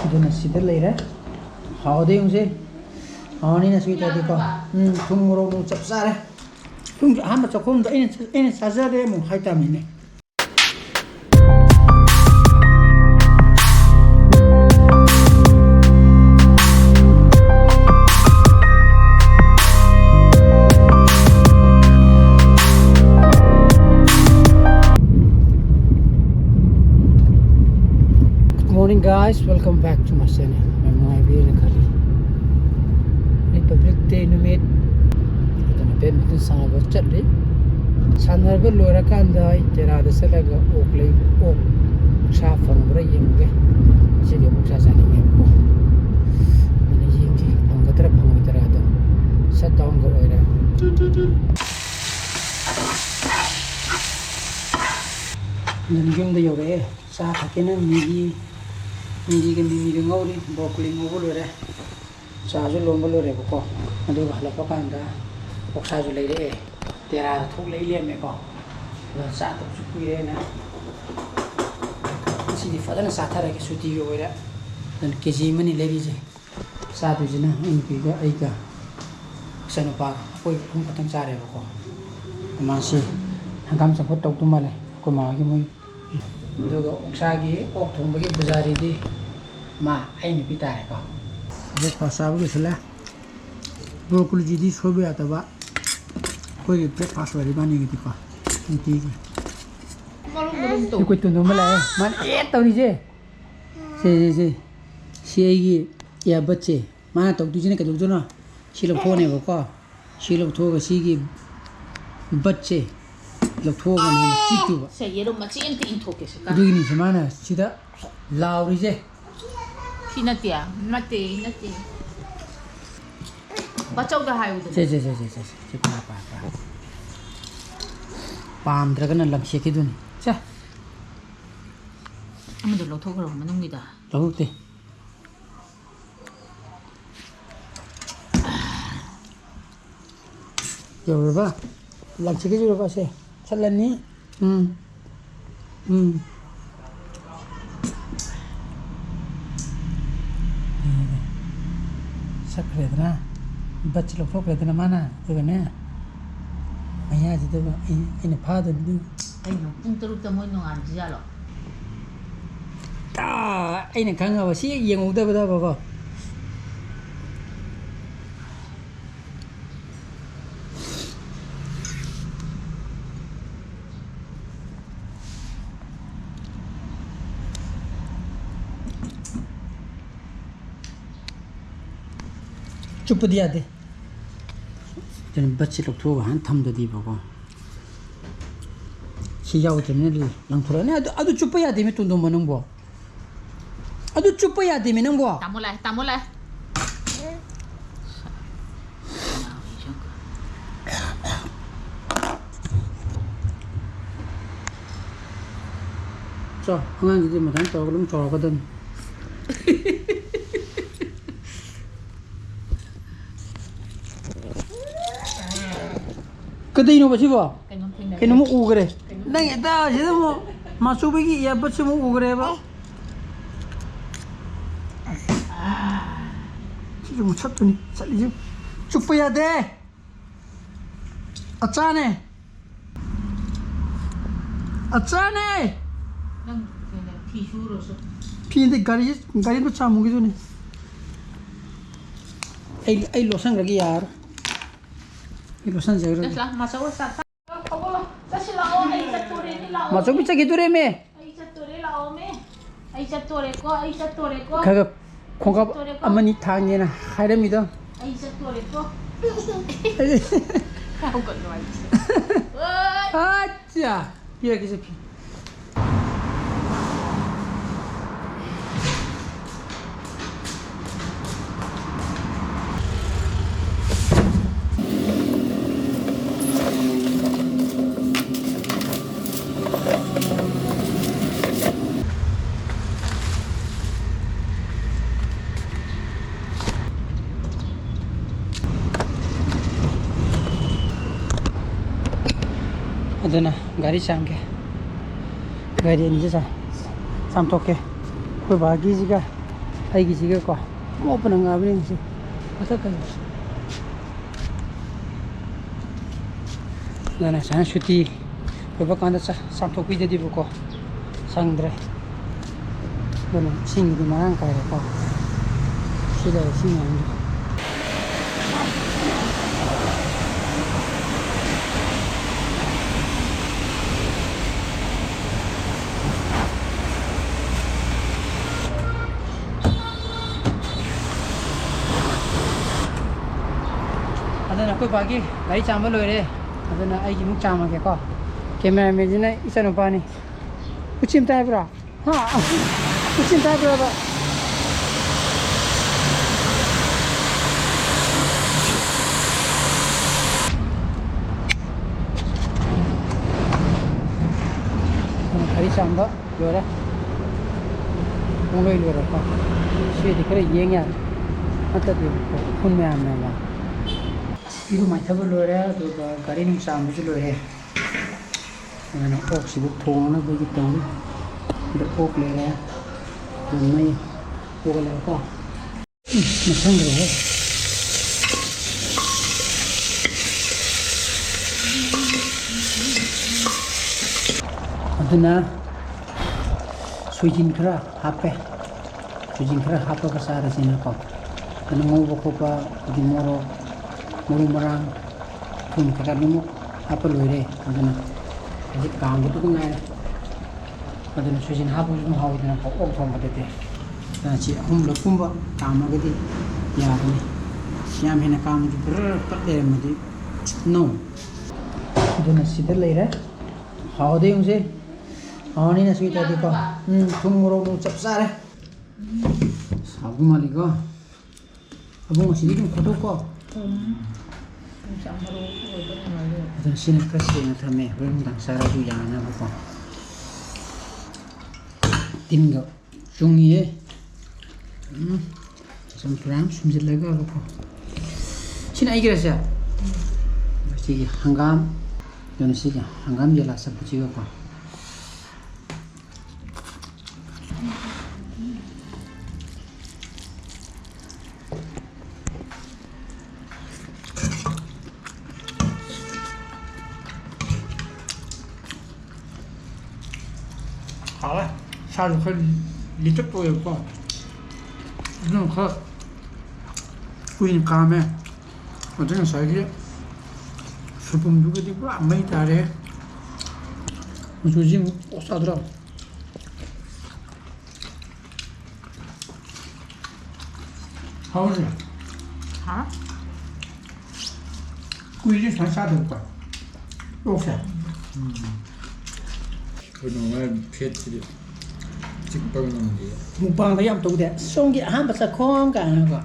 ꯑꯗꯨꯅ ꯁꯤꯗ ꯂꯩꯔꯦ ꯍꯥꯎꯗ ꯌꯦꯡꯁꯦ ꯍꯥꯎꯅꯤꯅ ꯁꯨꯏ ꯇꯧꯗꯦꯀꯣ ꯊꯨꯝ ꯃꯣꯔꯣꯛ ꯆꯞ ꯆꯥꯔꯦ ꯊꯨꯝꯒꯤ ꯑꯍꯥꯟꯕ ꯆꯥꯛꯈꯣꯝꯗꯣ ꯑꯩꯅ ꯆꯥꯖꯔꯦ ꯑꯃꯨꯛ ꯍꯥꯏꯇꯥꯕꯅꯤꯅꯦ Morning guys, welcome back to my channel. My video kali Republic Day numit itana badminton sanaba chatle sanarba lora kanda itera da salaga oklay ok sa fangbra yengge sidi oksa sani yengko mana yengji pangatra do shut down go oira nan yum da yore sa thakena Migi kan mimi ngawri broccoli ngawul ore saaju lombol ore ko adu bhala pakanda oksaaju leire tera thuk leile me ko sa ta su kuire na sidi fadana sa thara ke suti ore dan keji mani lebi je sa du jina inpi ga aika sanu pa koi khum patang chare ko ma si hangam sa ko tok tu male ko ma gi moi duga oksagi ok thongbagi bajari di ma aini pitare ko je pasabu ke sala broccoli ji di sobe ataba koi breakfast wari bani gi ko inti gi ko tu no mala man to ni je se gi ya bache ma to du jine ka du no silok thone ko silok tho ga si gi bache lok tho ga ni chi tu ba se yero ma chi enti in thoke se ka du ni samana sida lauri je Hinatia, nate. Bachau da hayu de. Se pa. Pam dragan lang se ki dun. Cha. Amado lo thogro manung da. Lo te. Yo ba. Lang se ki ju ba se. Chalan ni. Sakredna bachlo fokredna mana tugane aya jidu ine phadu du Ai no pung teruk ta moi no an ja lo. ta aine khanga ba si yengu da ba ko चुप दिया दे जन बच्चे लोग थोड़ा हां थम दे दी बको सियाव जने लंथुरा ने अदु चुप या दे में तुंदो मनंग बो अदु चुप या दे में नंग बो Tamolai. so hangang ji ma dan to lum cho ka den Kadai no basi ba? Keno mo ugre. Nang ita sida mo masubigi ya basi mo ugre ba? Sida mo chat ni. Sali ji. Chup ya de. Acha ne. Nang phi shuro so. Phi de gari to cha mugi jo ne. Ai lo sang lagi yaar. Ilusan jauh. Lah masuk sa. Kawala. Sa sila o ai sa tore ni lao. Masuk bisa gitu deh me. Ai sa tore lao me. Ai sa tore ko. Kagak kongkap amani thangnya na hayra mi do. Ai sa tore ko. Kau kan no ai. Acha. Pia kise pi. ಅದನ್ನ ಗಾಡಿ ಶಾಮ್ಗೆ ಗಾಡಿ ನಿಜ ಸಾಮ್ ತೋಕೆ कोई बागी जी का ꯑꯩꯒꯤꯁꯤꯒꯀꯣ ꯃꯣꯠꯄꯅ ꯉꯥꯕꯅꯤ ꯉꯁꯤ ꯃꯊꯛꯀꯅꯤ ꯑꯗꯨꯅ ꯁꯨꯃꯥꯏꯅ ꯁꯨꯇꯤ ꯑꯣꯏꯕ ꯀꯥꯟꯗ ꯆꯥꯝꯊꯣꯛꯄꯤꯗꯗꯤꯕꯀꯣ ꯁꯪꯗ꯭ꯔꯦ ꯑꯗꯨꯅ ꯏꯁꯤꯡꯒꯤꯗꯤ ꯃꯔꯥꯡ ꯀꯥꯏꯔꯦꯀꯣ ꯁꯤꯗ ꯏꯁꯤꯡ ꯃꯌꯥꯝꯗꯣ ꯑꯗꯨꯅ ꯑꯩꯈꯣꯏ ꯕꯥꯒꯤ ꯒꯥꯔꯤ ꯆꯥꯝꯕ ꯂꯣꯏꯔꯦ ꯑꯗꯨꯅ ꯑꯩꯒꯤ ꯑꯃꯨꯛ ꯆꯥꯝꯃꯒꯦꯀꯣ ꯀꯦꯃꯦꯔꯥꯃꯦꯟꯁꯤꯅ ꯏꯆꯥꯅꯨꯄꯥꯅꯤ ꯎꯆꯤ ꯑꯝꯇ ꯍꯥꯏꯕ꯭ꯔꯣ ꯎꯆꯤ ꯑꯝꯇ ꯍꯥꯏꯕ꯭ꯔꯣꯕ ꯒꯥꯔꯤ ꯆꯥꯝꯕ ꯂꯣꯏꯔꯦ ꯄꯨꯡꯂꯣꯏ ꯂꯣꯏꯔꯦꯀꯣ ꯁꯤꯗꯤ ꯈꯔ ꯌꯦꯡ ꯌꯥꯔꯦ ꯅꯠꯇ꯭ꯔꯗꯤ ꯎꯐꯨꯟ ꯃꯌꯥꯝꯅꯦꯕ ꯏꯔꯨ ꯃꯥꯏꯊꯕ ꯂꯣꯏꯔꯦ ꯑꯗꯨꯒ ꯒꯥꯔꯤ ꯅꯨꯡ ꯆꯥꯝꯕꯁꯨ ꯂꯣꯏꯔꯦ ꯑꯗꯨꯅ ꯑꯣꯛꯁꯤꯕꯨ ꯊꯣꯡꯅꯕꯒꯤ ꯇꯧꯔꯤ ꯑꯗ ꯑꯣꯛ ꯂꯩꯔꯦ ꯑꯗꯨ ꯃꯩ ꯄꯣꯒꯜꯂꯦꯀꯣ ꯃꯊꯪꯗ꯭ꯔꯦꯍꯦ ꯑꯗꯨꯅ ꯁꯣꯏꯖꯤꯟ ꯈꯔ ꯍꯥꯞꯄꯦ ꯁꯣꯏꯖꯤꯟ ꯈꯔ ꯍꯥꯞꯄꯒ ꯆꯥꯔꯁꯤꯅꯀꯣ ꯑꯗꯨꯅ ꯉꯧꯕ ꯈꯣꯠꯄ ꯑꯗꯒꯤ ꯃꯣꯔꯣꯛ ꯃꯔꯨ ꯃꯔꯥꯡ ꯊꯨꯝ ꯀꯩꯀꯥ ꯑꯗꯨꯃꯛ ꯍꯥꯞꯄ ꯂꯣꯏꯔꯦ ꯑꯗꯨꯅ ꯍꯧꯖꯤꯛ ꯀꯥꯝꯕꯗꯨꯒ ꯉꯥꯏꯔꯦ ꯑꯗꯨꯅ ꯁꯣꯏꯖꯤꯟ ꯍꯥꯞꯄꯁꯨ ꯑꯗꯨꯝ ꯍꯥꯎꯋꯤꯗꯅꯀꯣ ꯑꯣꯛ ꯊꯣꯡꯕꯗꯗꯤ ꯑꯗꯨꯅ ꯁꯤ ꯑꯍꯨꯝꯂꯛꯀꯨꯝꯕ ꯀꯥꯝꯃꯒꯗꯤ ꯌꯥꯒꯅꯤ ꯌꯥꯝ ꯍꯦꯟꯅ ꯀꯥꯝꯃꯁꯨ ꯕ꯭ꯔꯔ ꯄꯠ ꯂꯩꯔꯝꯃꯗꯤ ꯅꯣ ꯑꯗꯨꯅ ꯁꯤꯗ ꯂꯩꯔꯦ ꯍꯥꯎꯗꯦ ꯌꯦꯡꯁꯦ ꯍꯥꯎꯅꯤꯅ ꯁꯨꯏ ꯇꯧꯗꯦꯀꯣ ꯊꯨꯝ ꯃꯣꯔꯣꯛ ꯆꯞ ꯆꯥꯔꯦ ꯍꯥꯎꯕ ꯃꯥꯜꯂꯤꯀꯣ ꯑꯕꯨꯡ ꯑꯁꯤꯗꯤ ꯑꯗꯨꯝ ꯈꯣꯠꯇꯣꯛꯀꯣ ꯑꯗꯨꯅ ꯁꯤꯅ ꯈꯔ ꯁꯦꯡꯅ ꯊꯝꯃꯦ ꯍꯣꯔꯦꯟ ꯅꯨꯡꯗꯥꯡ ꯆꯥꯔꯁꯨ ꯌꯥꯅꯕꯀꯣ ꯇꯤꯟꯒ ꯆꯨꯡꯉꯤꯌꯦ ꯆꯝꯄ꯭ꯔꯥ ꯁꯨꯝꯖꯤꯜꯂꯒꯀꯣ ꯁꯤꯅ ꯑꯩꯒꯤꯔꯁꯦ ꯁꯤꯒꯤ ꯍꯪꯒꯥꯝ ꯑꯗꯨꯅ ꯁꯤꯒꯤ ꯍꯪꯒꯥꯝ ꯌꯦꯂꯥ ꯆꯠꯄꯁꯤꯒꯀꯣ ꯍꯥꯎꯋꯦ ꯁꯥꯁꯨ ꯈꯔ ꯂꯤꯇꯛ ꯑꯣꯏꯌꯦꯕꯀꯣ ꯑꯗꯨꯅ ꯈꯔ ꯀꯨꯏꯅ ꯀꯥꯝꯃꯦ ꯑꯗꯨꯅ ꯉꯁꯥꯏꯒꯤ ꯁꯣꯏꯕꯨꯝꯗꯨꯒꯗꯤ ꯄꯨꯔꯥ ꯃꯩ ꯇꯥꯔꯦ ꯃꯆꯨꯁꯤ ꯑꯃꯨꯛ ꯄꯣꯁ ꯇꯥꯗ꯭ꯔꯣ ꯍꯥꯎꯔꯦ ꯀꯨꯏꯔꯦ ꯁꯨꯃꯥꯏꯅ ꯆꯥꯗꯕꯀꯣ ꯑꯣꯛꯁꯦ ꯀꯩꯅꯣ ꯐꯦꯠꯁꯤꯗꯤ ꯆꯤꯛꯄ ꯉꯝꯗꯦ ꯃꯨꯛꯕꯥꯡꯗ ꯌꯥꯝ ꯇꯧꯗꯦ ꯁꯣꯝꯒꯤ ꯑꯍꯥꯟꯕ ꯆꯈꯣꯝ ꯀꯥꯏꯅꯀꯣ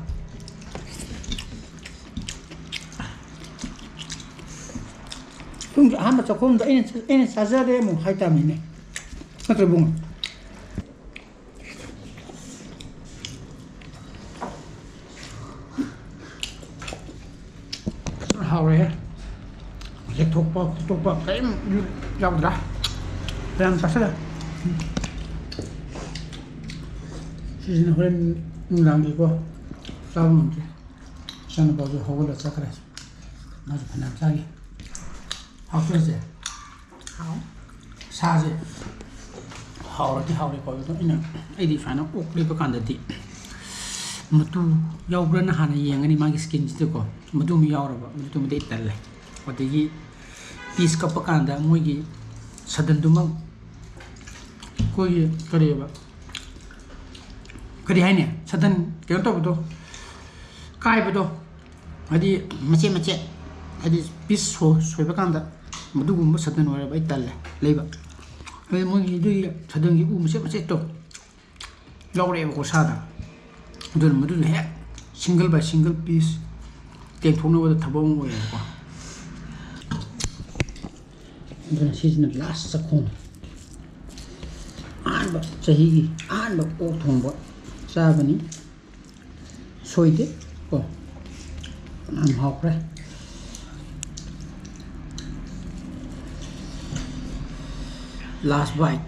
ꯁꯣꯝꯒꯤ ꯑꯍꯥꯟꯕ ꯆꯈꯣꯝꯗꯣ ꯑꯩꯅ ꯆꯥꯖꯔꯦ ꯑꯃꯨꯛ ꯍꯥꯏꯇꯥꯕꯅꯤꯅꯦ ꯅꯠꯇ꯭ꯔ ꯕꯨꯡ ꯍꯥꯎꯔꯦꯍꯦ ꯂꯦꯛꯊꯣꯛꯄ ꯈꯣꯠꯇꯣꯛꯄ ꯀꯔꯤꯝ ꯌꯥꯎꯗ꯭ꯔꯥ ꯌꯥꯝ ꯆꯥꯁꯤꯜꯂꯦ ꯁꯤꯁꯤꯅ ꯍꯣꯔꯦꯟ ꯅꯨꯡꯗꯥꯡꯒꯤꯀꯣ ꯆꯥꯕ ꯉꯝꯗ꯭ꯔꯦ ꯏꯆꯥꯅꯨꯄꯥꯁꯨ ꯍꯧꯒꯠꯂ ꯆꯠꯈ꯭ꯔꯦ ꯃꯥꯁꯨ ꯐꯅꯌꯥꯝ ꯆꯥꯈꯤ ꯍꯥꯎꯇ꯭ꯔꯁꯦ ꯁꯥꯁꯦ ꯍꯥꯎꯔꯗꯤ ꯍꯥꯎꯔꯦꯀꯣ ꯑꯗꯣ ꯑꯩꯗꯤ ꯁꯨꯃꯥꯏꯅ ꯑꯣꯛ ꯂꯩꯕ ꯀꯥꯟꯗꯗꯤ ꯃꯇꯨ ꯌꯥꯎꯕ꯭ꯔꯅ ꯍꯥꯟꯅ ꯌꯦꯡꯒꯅꯤ ꯃꯥꯒꯤ ꯁ꯭ꯀꯤꯟꯁꯤꯗꯀꯣ ꯃꯇꯨ ꯑꯃ ꯌꯥꯎꯔꯕ ꯃꯇꯨꯃꯗꯤ ꯑꯩ ꯇꯜꯂꯦ ꯑꯗꯒꯤ ꯄꯤꯁ ꯀꯛꯄ ꯀꯥꯟꯗ ꯃꯣꯏꯒꯤ ꯁꯗꯟꯗꯨꯃꯛ ꯑꯩꯈꯣꯏꯒꯤ ꯀꯔꯤ ꯍꯥꯏꯅꯤ ꯁꯗꯟ ꯀꯩꯅꯣ ꯇꯧꯕꯗꯣ ꯀꯥꯏꯕꯗꯣ ꯍꯥꯏꯗꯤ ꯃꯆꯦꯠ ꯃꯆꯦꯠ ꯍꯥꯏꯗꯤ ꯄꯤꯁ ꯁꯣꯏꯕ ꯀꯥꯟꯗ ꯃꯗꯨꯒꯨꯝꯕ ꯁꯗꯟ ꯑꯣꯏꯔꯕ ꯑꯩ ꯇꯜꯂꯦ ꯂꯩꯕ ꯑꯗꯨꯗꯤ ꯃꯣꯏꯒꯤ ꯑꯗꯨꯒꯤ ꯁꯗꯟꯒꯤ ꯎ ꯃꯆꯦꯠ ꯃꯆꯦꯠꯇꯣ ꯌꯥꯎꯔꯛꯑꯦꯕꯀꯣ ꯁꯥꯗ ꯑꯗꯨꯅ ꯃꯗꯨꯗꯣ ꯍꯦꯛ ꯁꯤꯡꯒꯜ ꯕꯥꯏ ꯁꯤꯡꯒꯜ ꯄꯤꯁ ꯇꯦꯡꯊꯣꯛꯅꯕꯗ ꯊꯕꯛ ꯑꯃ ꯑꯣꯏꯌꯦꯕꯀꯣ ꯑꯗꯨꯅ ꯁꯤꯁꯤꯅ ꯂꯥꯁ ꯆꯈꯣꯝ ꯑꯍꯥꯟꯕ ꯆꯍꯤꯒꯤ ꯑꯍꯥꯟꯕ ꯑꯣꯛ ꯊꯣꯡꯕ ꯆꯥꯕꯅꯤ ꯁꯣꯏꯗꯦ ꯀꯣ ꯌꯥꯝ ꯍꯥꯎꯈ꯭ꯔꯦ ꯂꯥꯁ ꯕꯥꯏꯠ